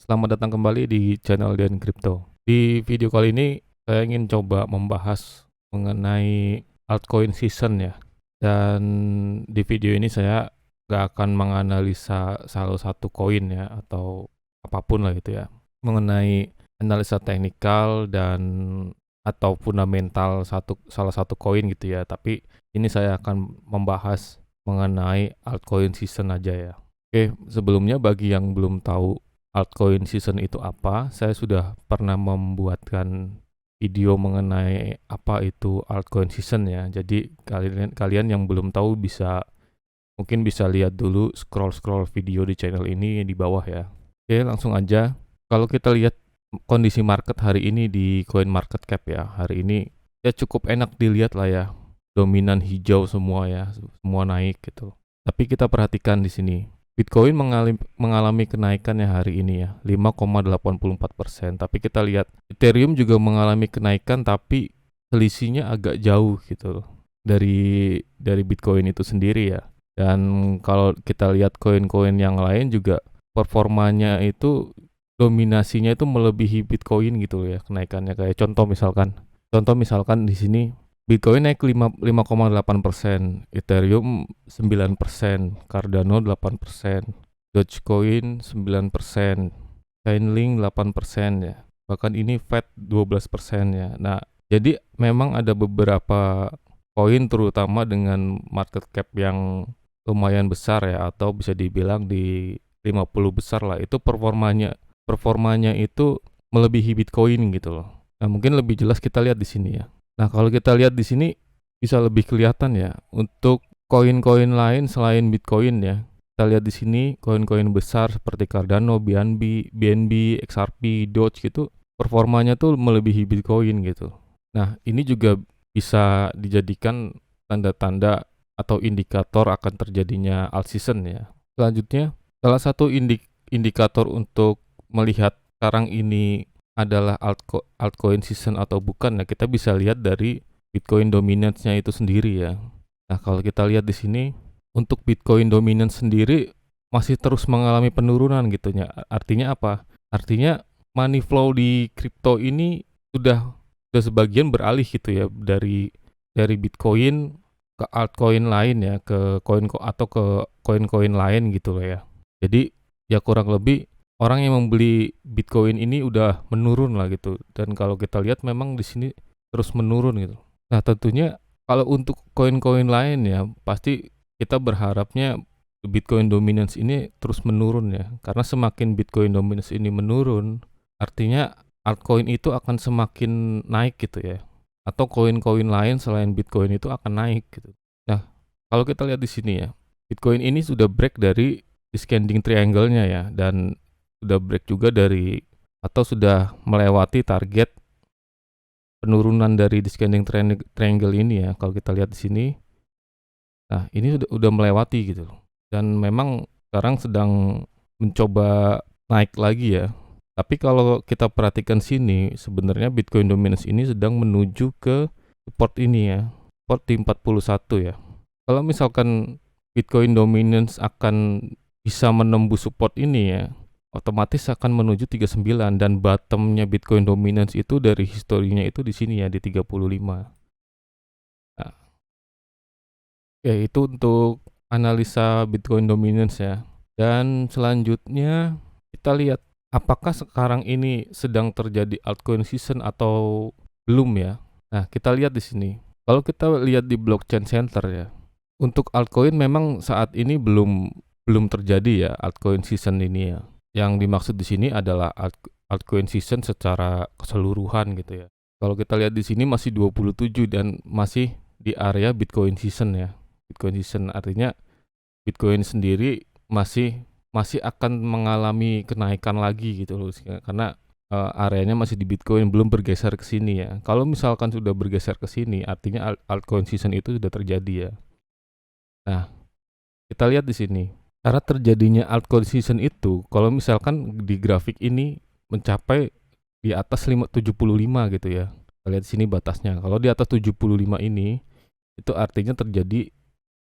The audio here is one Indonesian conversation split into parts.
selamat datang kembali di channel Dian Crypto. Di video kali ini saya ingin coba membahas mengenai altcoin season ya. Dan di video ini saya nggak akan menganalisa salah satu koin ya atau apapun lah gitu ya. Mengenai analisa teknikal dan atau fundamental salah satu koin gitu ya. Tapi ini saya akan membahas mengenai altcoin season aja ya. Oke, sebelumnya bagi yang belum tahu altcoin season itu apa, saya sudah pernah membuatkan video mengenai apa itu altcoin season ya. Jadi kalian yang belum tahu mungkin bisa lihat dulu scroll video di channel ini di bawah ya. Oke, langsung aja. Kalau kita lihat kondisi market hari ini di Coin Market Cap ya, hari ini ya cukup enak dilihat lah ya. Dominan hijau semua ya, semua naik gitu. Tapi kita perhatikan di sini. Bitcoin mengalami kenaikan ya hari ini ya, 5,84%. Tapi kita lihat Ethereum juga mengalami kenaikan, tapi selisihnya agak jauh gitu loh dari Bitcoin itu sendiri ya. Dan kalau kita lihat koin-koin yang lain juga performanya itu dominasinya itu melebihi Bitcoin gitu loh ya kenaikannya. Kayak contoh misalkan di sini Bitcoin naik 5,8%, Ethereum 9%, Cardano 8%, Dogecoin 9%, Chainlink 8% ya. Bahkan ini Fed 12% ya. Nah, jadi memang ada beberapa koin terutama dengan market cap yang lumayan besar ya, atau bisa dibilang di 50 besar lah, itu performanya itu melebihi Bitcoin gitu loh. Nah, mungkin lebih jelas kita lihat di sini ya. Nah, kalau kita lihat di sini bisa lebih kelihatan ya untuk koin-koin lain selain Bitcoin ya. Kita lihat di sini koin-koin besar seperti Cardano, BNB, XRP, Doge gitu, performanya tuh melebihi Bitcoin gitu. Nah, ini juga bisa dijadikan tanda-tanda atau indikator akan terjadinya alt season ya. Selanjutnya, salah satu indikator untuk melihat sekarang ini adalah altcoin season atau bukan, nah kita bisa lihat dari Bitcoin dominance-nya itu sendiri ya. Nah, kalau kita lihat di sini untuk Bitcoin dominance sendiri masih terus mengalami penurunan gitu ya. Artinya apa? Artinya money flow di kripto ini sudah sebagian beralih gitu ya dari Bitcoin ke altcoin lain ya, ke koin-koin lain gitu loh ya. Jadi ya kurang lebih orang yang membeli Bitcoin ini udah menurun lah gitu. Dan kalau kita lihat memang di sini terus menurun gitu. Nah, tentunya kalau untuk koin-koin lain ya, pasti kita berharapnya Bitcoin dominance ini terus menurun ya. Karena semakin Bitcoin dominance ini menurun, artinya altcoin itu akan semakin naik gitu ya. Atau koin-koin lain selain Bitcoin itu akan naik gitu. Nah, kalau kita lihat di sini ya, Bitcoin ini sudah break dari descending triangle-nya ya, dan sudah break juga dari atau sudah melewati target penurunan dari descending triangle ini ya. Kalau kita lihat di sini, nah ini udah melewati gitu. Dan memang sekarang sedang mencoba naik lagi ya. Tapi kalau kita perhatikan sini, sebenarnya Bitcoin dominance ini sedang menuju ke support ini ya, support di 41 ya. Kalau misalkan Bitcoin dominance akan bisa menembus support ini ya, otomatis akan menuju 39, dan bottomnya Bitcoin dominance itu dari historinya itu di sini ya, di 35. Nah, ya itu untuk analisa Bitcoin dominance ya. Dan selanjutnya kita lihat apakah sekarang ini sedang terjadi altcoin season atau belum ya. Nah, kita lihat di sini. Kalau kita lihat di blockchain center ya, untuk altcoin memang saat ini belum terjadi ya altcoin season ini ya. Yang dimaksud di sini adalah altcoin season secara keseluruhan gitu ya. Kalau kita lihat di sini masih 27 dan masih di area Bitcoin season ya. Bitcoin season artinya Bitcoin sendiri masih akan mengalami kenaikan lagi gitu loh, karena areanya masih di Bitcoin, belum bergeser ke sini ya. Kalau misalkan sudah bergeser ke sini, artinya altcoin season itu sudah terjadi ya. Nah, kita lihat di sini. Cara terjadinya altcoin season itu, kalau misalkan di grafik ini mencapai di atas 75 gitu ya. Kita lihat di sini batasnya. Kalau di atas 75 ini, itu artinya terjadi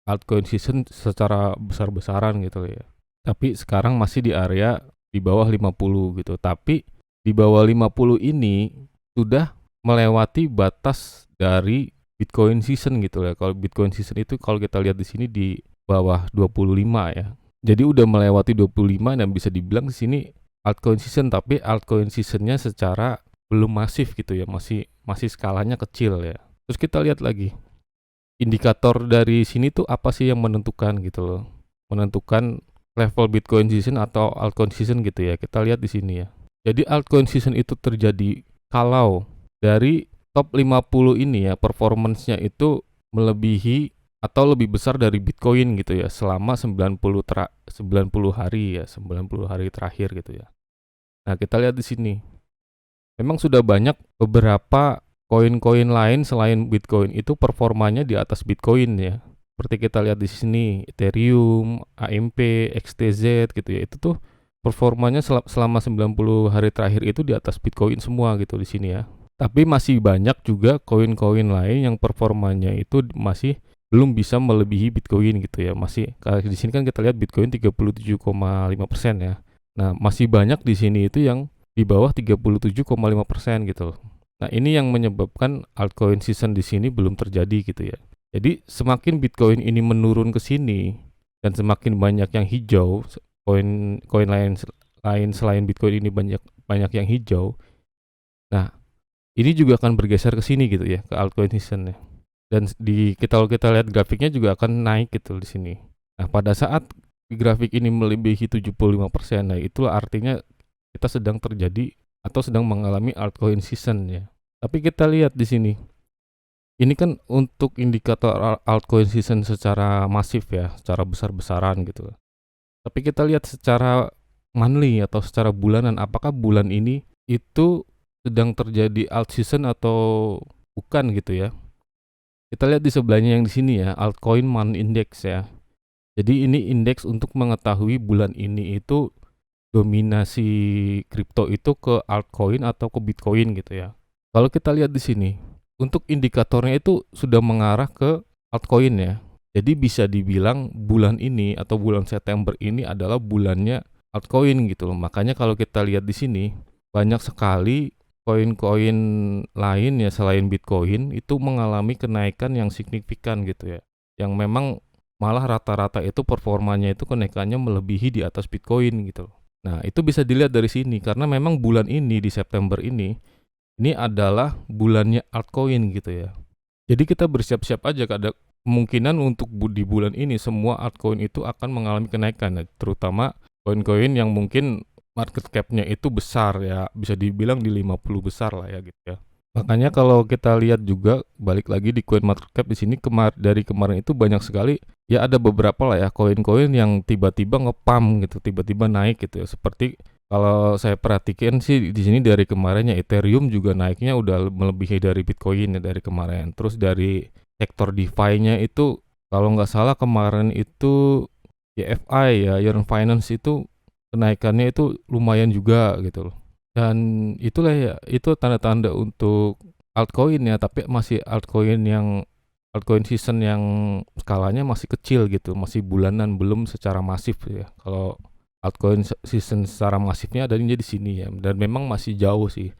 altcoin season secara besar-besaran gitu ya. Tapi sekarang masih di area di bawah 50 gitu. Tapi di bawah 50 ini sudah melewati batas dari Bitcoin season gitu ya. Kalau Bitcoin season itu kalau kita lihat di sini di bawah 25 ya. Jadi udah melewati 25 dan bisa dibilang di sini altcoin season, tapi altcoin seasonnya secara belum masif gitu ya, masih skalanya kecil ya. Terus kita lihat lagi indikator dari sini tuh apa sih yang menentukan gitu loh, menentukan level Bitcoin season atau altcoin season gitu ya. Kita lihat di sini ya. Jadi altcoin season itu terjadi kalau dari top 50 ini ya performance-nya itu melebihi atau lebih besar dari Bitcoin gitu ya selama 90 hari ya, 90 hari terakhir gitu ya. Nah, kita lihat di sini. Memang sudah banyak beberapa koin-koin lain selain Bitcoin itu performanya di atas Bitcoin ya. Seperti kita lihat di sini, Ethereum, AMP, XTZ gitu ya. Itu tuh performanya selama 90 hari terakhir itu di atas Bitcoin semua gitu di sini ya. Tapi masih banyak juga koin-koin lain yang performanya itu masih belum bisa melebihi Bitcoin gitu ya. Masih di sini kan kita lihat Bitcoin 37,5% ya. Nah, masih banyak di sini itu yang di bawah 37,5% gitu. Nah, ini yang menyebabkan altcoin season di sini belum terjadi gitu ya. Jadi semakin Bitcoin ini menurun ke sini dan semakin banyak yang hijau, koin lain selain Bitcoin ini banyak yang hijau. Nah, ini juga akan bergeser ke sini gitu ya, ke altcoin season ya. Dan kalau kita lihat grafiknya juga akan naik gitu di sini. Nah, pada saat grafik ini melebihi 75%, nah itulah artinya kita sedang terjadi atau sedang mengalami altcoin season ya. Tapi kita lihat di sini. Ini kan untuk indikator altcoin season secara masif ya, secara besar-besaran gitu. Tapi kita lihat secara monthly atau secara bulanan, apakah bulan ini itu sedang terjadi alt season atau bukan gitu ya. Kita lihat di sebelahnya yang di sini ya, altcoin month index ya. Jadi ini indeks untuk mengetahui bulan ini itu dominasi kripto itu ke altcoin atau ke Bitcoin gitu ya. Kalau kita lihat di sini, untuk indikatornya itu sudah mengarah ke altcoin ya. Jadi bisa dibilang bulan ini atau bulan September ini adalah bulannya altcoin gitu loh. Makanya kalau kita lihat di sini, banyak sekali koin-koin lain ya selain Bitcoin itu mengalami kenaikan yang signifikan gitu ya. Yang memang malah rata-rata itu performanya itu kenaikannya melebihi di atas Bitcoin gitu. Nah, itu bisa dilihat dari sini karena memang bulan ini di September ini adalah bulannya altcoin gitu ya. Jadi kita bersiap-siap aja, ada kemungkinan untuk di bulan ini semua altcoin itu akan mengalami kenaikan ya, terutama koin-koin yang mungkin market cap-nya itu besar ya, bisa dibilang di 50 besar lah ya gitu ya. Makanya kalau kita lihat juga balik lagi di coin market cap di sini dari kemarin itu banyak sekali ya, ada beberapa lah ya koin-koin yang tiba-tiba ngepam gitu, tiba-tiba naik gitu ya. Seperti kalau saya perhatikan sih di sini dari kemarinnya Ethereum juga naiknya udah melebihi dari Bitcoin ya dari kemarin. Terus dari sektor DeFi-nya itu kalau nggak salah kemarin itu YFI ya, Yearn Finance itu kenaikannya itu lumayan juga gitu loh. Dan itulah ya, itu tanda-tanda untuk altcoin ya, tapi masih altcoin season yang skalanya masih kecil gitu, masih bulanan, belum secara masif ya. Kalau altcoin season secara masifnya adanya di sini ya, dan memang masih jauh sih.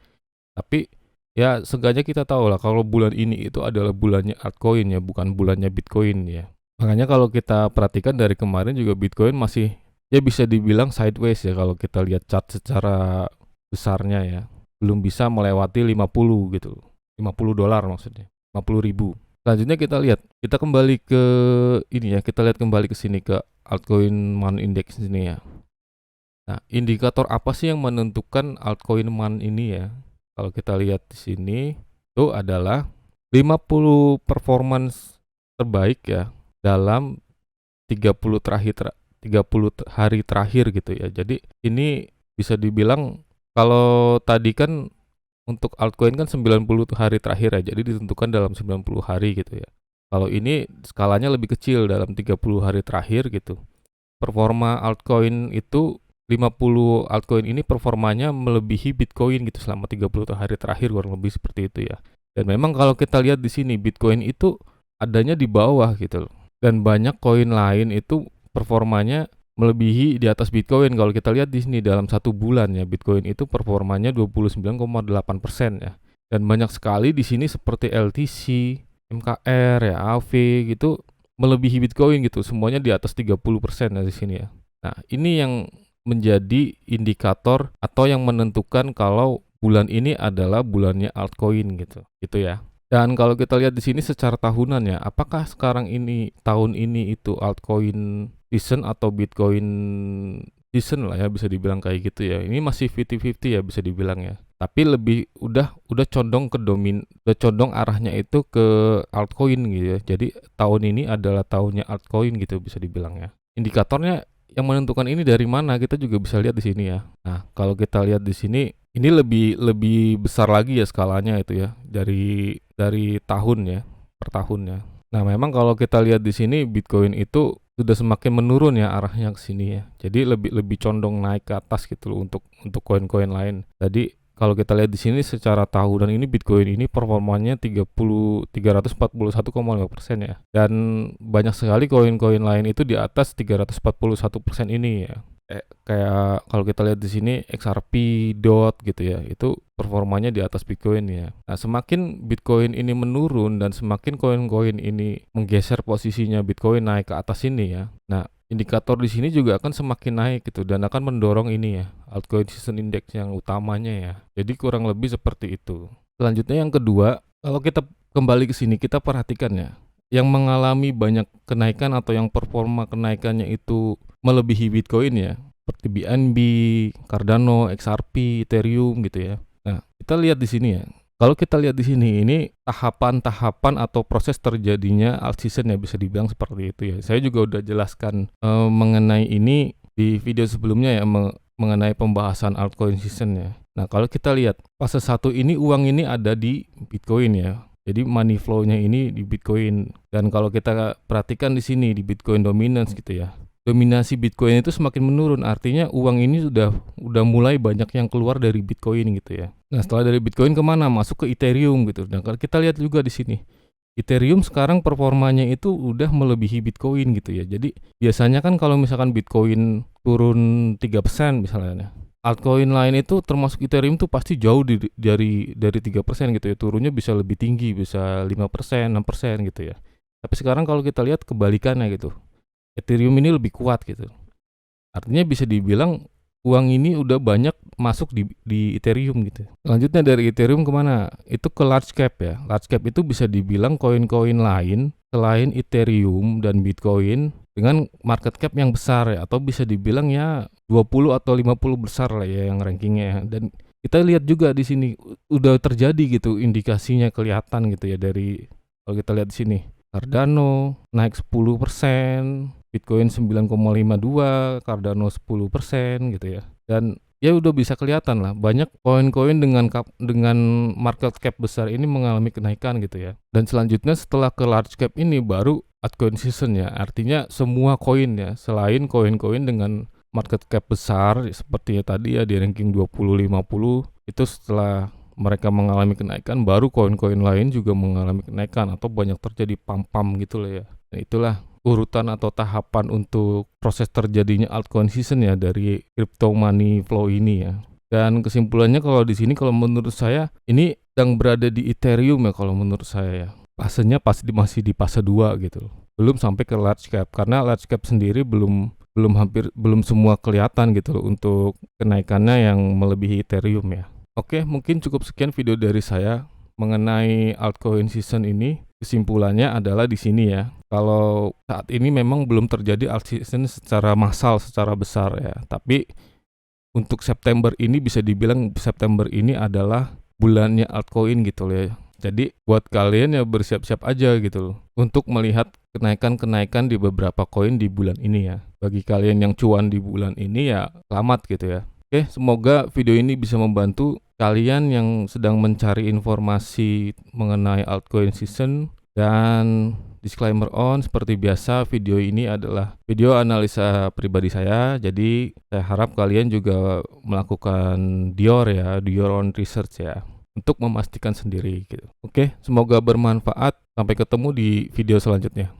Tapi ya seenggaknya kita tahu lah kalau bulan ini itu adalah bulannya altcoin ya, bukan bulannya Bitcoin ya. Makanya kalau kita perhatikan dari kemarin juga Bitcoin masih ya bisa dibilang sideways ya kalau kita lihat chart secara besarnya ya. Belum bisa melewati 50 gitu. $50 maksudnya. 50.000. Selanjutnya kita lihat, kita kembali ke ini ya, kita lihat kembali ke sini ke altcoin month index ini ya. Nah, indikator apa sih yang menentukan altcoin month ini ya? Kalau kita lihat di sini itu adalah 50 performance terbaik ya dalam 30 hari terakhir gitu ya. Jadi ini bisa dibilang kalau tadi kan untuk altcoin kan 90 hari terakhir ya. Jadi ditentukan dalam 90 hari gitu ya. Kalau ini skalanya lebih kecil dalam 30 hari terakhir gitu. Performa altcoin itu 50 altcoin ini performanya melebihi Bitcoin gitu selama 30 hari terakhir kurang lebih seperti itu ya. Dan memang kalau kita lihat di sini Bitcoin itu adanya di bawah gitu loh. Dan banyak koin lain itu performanya melebihi di atas Bitcoin. Kalau kita lihat di sini dalam 1 bulan ya, Bitcoin itu performanya 29,8% ya. Dan banyak sekali di sini seperti LTC, MKR ya, AV gitu melebihi Bitcoin gitu. Semuanya di atas 30% ya di sini ya. Nah, ini yang menjadi indikator atau yang menentukan kalau bulan ini adalah bulannya altcoin gitu. Gitu ya. Dan kalau kita lihat di sini secara tahunan ya, apakah sekarang ini tahun ini itu altcoin season atau Bitcoin season lah ya, bisa dibilang kayak gitu ya. Ini masih 50-50 ya bisa dibilang ya. Tapi lebih udah condong ke udah condong arahnya itu ke altcoin gitu ya. Jadi tahun ini adalah tahunnya altcoin gitu bisa dibilang ya. Indikatornya yang menentukan ini dari mana kita juga bisa lihat di sini ya. Nah, kalau kita lihat di sini ini lebih besar lagi ya skalanya itu ya dari tahun ya per tahun ya. Nah, memang kalau kita lihat di sini Bitcoin itu sudah semakin menurun ya arahnya ke sini ya. Jadi lebih condong naik ke atas gitu loh untuk koin-koin lain. Jadi kalau kita lihat di sini secara tahunan ini Bitcoin ini performanya 341,5% ya. Dan banyak sekali koin-koin lain itu di atas 341% ini ya. Kayak kalau kita lihat di sini XRP, DOT gitu ya, itu performanya di atas Bitcoin ya. Nah, semakin Bitcoin ini menurun dan semakin koin-koin ini menggeser posisinya Bitcoin naik ke atas ini ya. Nah, indikator di sini juga akan semakin naik gitu dan akan mendorong ini ya, altcoin season index yang utamanya ya. Jadi kurang lebih seperti itu. Selanjutnya yang kedua, kalau kita kembali ke sini kita perhatikan ya, yang mengalami banyak kenaikan atau yang performa kenaikannya itu melebihi Bitcoin ya, seperti BNB, Cardano, XRP, Ethereum gitu ya. Nah, kita lihat di sini ya. Kalau kita lihat di sini, ini tahapan-tahapan atau proses terjadinya alt season ya, bisa dibilang seperti itu ya. Saya juga udah jelaskan mengenai ini di video sebelumnya ya, mengenai pembahasan altcoin season ya. Nah, kalau kita lihat fase 1 ini uang ini ada di Bitcoin ya. Jadi money flow-nya ini di Bitcoin. Dan kalau kita perhatikan di sini di Bitcoin dominance gitu ya. Dominasi Bitcoin itu semakin menurun, artinya uang ini udah mulai banyak yang keluar dari Bitcoin gitu ya. Nah, setelah dari Bitcoin kemana? Masuk ke Ethereum gitu. Dan kalau kita lihat juga di sini, Ethereum sekarang performanya itu udah melebihi Bitcoin gitu ya. Jadi biasanya kan kalau misalkan Bitcoin turun 3% misalnya, altcoin lain itu termasuk Ethereum tuh pasti jauh dari 3% gitu ya. Turunnya bisa lebih tinggi, bisa 5%, 6% gitu ya. Tapi sekarang kalau kita lihat kebalikannya gitu. Ethereum ini lebih kuat gitu. Artinya bisa dibilang uang ini udah banyak masuk di Ethereum gitu. Selanjutnya dari Ethereum kemana? Itu ke large cap ya. Large cap itu bisa dibilang koin-koin lain selain Ethereum dan Bitcoin dengan market cap yang besar ya. Atau bisa dibilang ya 20 atau 50 besar lah ya yang rankingnya ya. Dan kita lihat juga di sini udah terjadi gitu indikasinya kelihatan gitu ya dari kalau kita lihat di sini. Cardano naik 10%, Bitcoin 9,52, Cardano 10% gitu ya. Dan ya udah bisa kelihatan lah banyak koin-koin dengan market cap besar ini mengalami kenaikan gitu ya. Dan selanjutnya setelah ke large cap ini baru altcoin season ya. Artinya semua koin ya selain koin-koin dengan market cap besar seperti ya tadi ya di ranking 20-50 itu setelah mereka mengalami kenaikan, baru koin-koin lain juga mengalami kenaikan atau banyak terjadi pump-pump gitu lah ya. Nah, itulah urutan atau tahapan untuk proses terjadinya altcoin season ya dari crypto money flow ini ya. Dan kesimpulannya kalau di sini kalau menurut saya ini sedang berada di Ethereum ya kalau menurut saya ya. Fasenya masih di fase 2 gitu. Belum sampai ke large cap karena large cap sendiri belum semua kelihatan gitu loh untuk kenaikannya yang melebihi Ethereum ya. Oke, mungkin cukup sekian video dari saya mengenai altcoin season ini. Kesimpulannya adalah di sini ya. Kalau saat ini memang belum terjadi alt season secara massal, secara besar ya. Tapi untuk September ini bisa dibilang September ini adalah bulannya altcoin gitu loh ya. Jadi buat kalian ya bersiap-siap aja gitu loh untuk melihat kenaikan-kenaikan di beberapa koin di bulan ini ya. Bagi kalian yang cuan di bulan ini ya selamat gitu ya. Oke, semoga video ini bisa membantu kalian yang sedang mencari informasi mengenai altcoin season. Dan disclaimer on, seperti biasa video ini adalah video analisa pribadi saya. Jadi saya harap kalian juga melakukan your own research ya untuk memastikan sendiri gitu. Oke, semoga bermanfaat. Sampai ketemu di video selanjutnya.